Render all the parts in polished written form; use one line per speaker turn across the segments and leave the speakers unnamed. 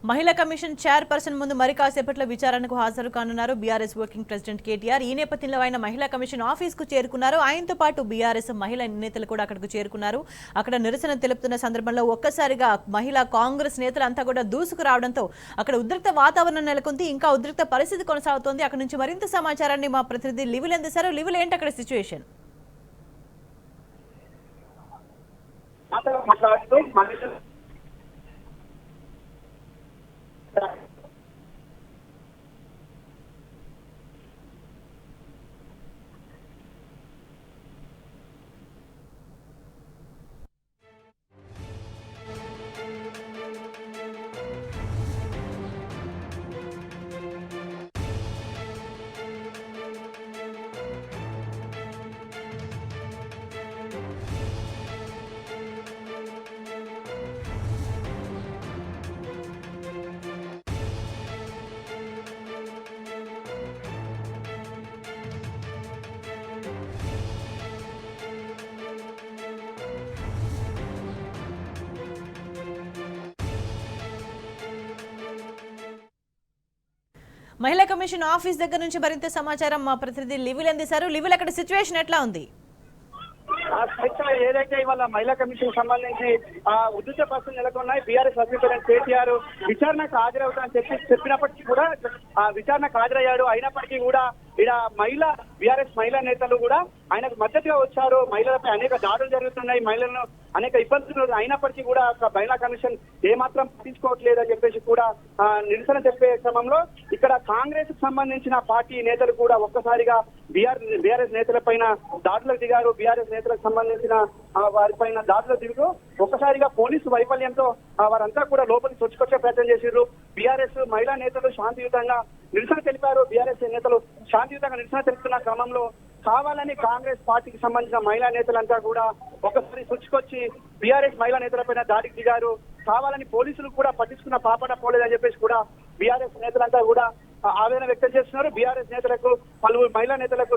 మహిళా commission chairperson ముందు మరి కాసేపట్లో విచారణకు హాజరు కానున్నారు బీఆర్ఎస్ వర్కింగ్ ప్రెసిడెంట్ కేటీఆర్. ఈ నేపథ్యంలో ఆయన మహిళా కమిషన్ ఆఫీస్ కు చేరుకున్నారు. ఆయనతో పాటు బీఆర్ఎస్ మహిళా నేతలు కూడా అక్కడికి చేరుకున్నారు. అక్కడ నిరసన తెలుపుతున్న సందర్భంలో ఒక్కసారిగా మహిళా కాంగ్రెస్ నేతలు అంతా కూడా దూసుకు రావడంతో అక్కడ ఉద్రిక్త వాతావరణం నెలకొంది. ఇంకా ఉద్రిక్త పరిస్థితి కొనసాగుతోంది. అక్కడ నుంచి మరింత సమాచారాన్ని మా ప్రతినిధి లివిల్ అందిస్తారు. లివిల్, ఏంటి అక్కడ సిచ్యువేషన్? మహిళా కమిషన్ ఆఫీస్ దగ్గర నుంచి మరింత సమాచారం మా ప్రతినిధి లివిల్ అందిస్తారు. లివిల్, అక్కడ సిచ్యువేషన్ ఎట్లా ఉంది?
ఏదైతే ఇవాళ మహిళా కమిషన్ సంబంధించి ఉద్రిక్త పరిస్థితులు నెలకొన్నాయి. బీఆర్ఎస్ అధ్యక్షుడు కేటీఆర్ విచారణకు హాజరవుతానని చెప్పినప్పటికీ కూడా విచారణకు హాజరయ్యాడు. అయినప్పటికీ కూడా ఇక్కడ బీఆర్ఎస్ మహిళా నేతలు కూడా ఆయనకు మద్దతుగా వచ్చారు. మహిళలపై అనేక దాడులు జరుగుతున్నాయి, మహిళలను అనేక ఇబ్బందులు అయినప్పటికీ కూడా మహిళా కమిషన్ ఏమాత్రం పట్టించుకోవట్లేదని చెప్పేసి కూడా నిరసన చెప్పే క్రమంలో ఇక్కడ కాంగ్రెస్ కు సంబంధించిన పార్టీ నేతలు కూడా ఒక్కసారిగా బీఆర్ఎస్ నేతల పైన దాడులకు దిగారు. బీఆర్ఎస్ నేతలకు సంబంధించిన వారిపైన దాడులకు దిగుతూ ఒక్కసారిగా పోలీసు వైఫల్యంతో వారంతా కూడా లోపలికి చొచ్చుకొచ్చే ప్రయత్నం చేశారు. బీఆర్ఎస్ మహిళా నేతలు శాంతియుతంగా నిరసన తెలిపారు. బీఆర్ఎస్ నేతలు శాంతియుతంగా నిరసన తెలుపుతున్న క్రమంలో కావాలని కాంగ్రెస్ పార్టీకి సంబంధించిన మహిళా నేతలంతా కూడా ఒకసారి సుచ్చుకొచ్చి బీఆర్ఎస్ మహిళా నేతలపైన దాడికి దిగారు. కావాలని పోలీసులు కూడా పట్టించుకున్న పాపడ పోలేదని చెప్పేసి కూడా బీఆర్ఎస్ నేతలంతా కూడా ఆవేదన వ్యక్తం చేస్తున్నారు. బీఆర్ఎస్ నేతలకు పలువురు మహిళా నేతలకు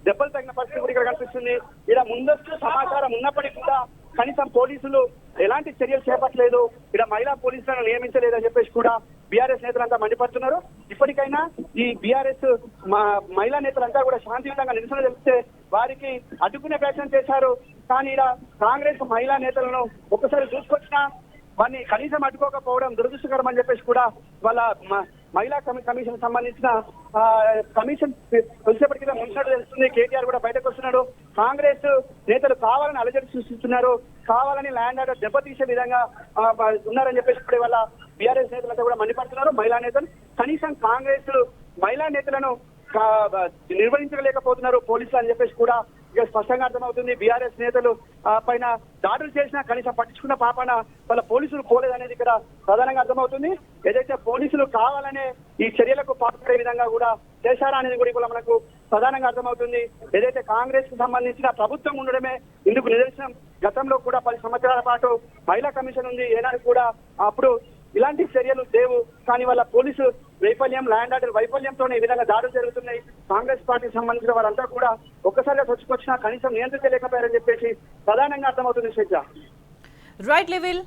దెబ్బలు తగిన పరిస్థితి కూడా ఇక్కడ కనిపిస్తుంది. ఇలా ముందస్తు సమాచారం ఉన్నప్పటికీ కూడా కనీసం పోలీసులు ఎలాంటి చర్యలు చేపట్టలేదు, ఇక్కడ మహిళా పోలీసులను నియమించలేదని చెప్పేసి కూడా బీఆర్ఎస్ నేతలంతా మండిపడుతున్నారు. ఇప్పటికైనా ఈ బీఆర్ఎస్ మహిళా నేతలంతా కూడా శాంతియుతంగా నిరసన తెలిపితే వారికి అడ్డుకునే ప్రయత్నం చేశారు. కానీ ఇక్కడ కాంగ్రెస్ మహిళా నేతలను ఒక్కసారి చూసుకొచ్చినా వారిని కనీసం అడ్డుకోకపోవడం దురదృష్టకరం అని చెప్పేసి కూడా వాళ్ళ మహిళా కమిషన్ సంబంధించిన కమిషన్ కొద్దిసేపటికి ముంచినట్టు తెలుస్తుంది. కేటీఆర్ కూడా బయటకు వస్తున్నాడు. కాంగ్రెస్ నేతలు కావాలని అలజడి సృష్టిస్తున్నారు, కావాలని ల్యాండ్ ఆర్డర్ దెబ్బతీసే విధంగా ఉన్నారని చెప్పేసి ఇప్పుడు వాళ్ళ బీఆర్ఎస్ నేతలంతా కూడా మండిపడుతున్నారు. మహిళా నేతలు కనీసం కాంగ్రెస్ మహిళా నేతలను నిర్వహించలేకపోతున్నారు పోలీసులు అని చెప్పేసి కూడా ఇక స్పష్టంగా అర్థమవుతుంది. బీఆర్ఎస్ నేతలు పైన దాడులు చేసినా కనీసం పట్టించుకున్న పాపన వాళ్ళ పోలీసులు పోలేదనేది ఇక్కడ ప్రధానంగా అర్థమవుతుంది. ఏదైతే పోలీసులు కావాలనే ఈ చర్యలకు పాల్పడే విధంగా కూడా చేశారా అనేది కూడా ఇప్పుడు మనకు ప్రధానంగా అర్థమవుతుంది. ఏదైతే కాంగ్రెస్ కు సంబంధించిన ప్రభుత్వం ఉండడమే ఇందుకు నిదర్శనం. గతంలో కూడా 10 సంవత్సరాల పాటు మహిళా కమిషన్ ఉంది. ఏనాడు కూడా అప్పుడు ఇలాంటి చర్యలు లేవు. కానీ వాళ్ళ పోలీసు వైఫల్యం, ల్యాండ్ ఆర్డర్ వైఫల్యంతోనే ఈ విధంగా దాడులు జరుగుతున్నాయి. కాంగ్రెస్ పార్టీకి సంబంధించిన వారంతా కూడా ఒక్కసారిగా చొచ్చుకొచ్చినా కనీసం నియంత్రించలేకపోయారని చెప్పేసి ప్రధానంగా అర్థమవుతుంది. శ్రేజ,
రైట్ లివిల్.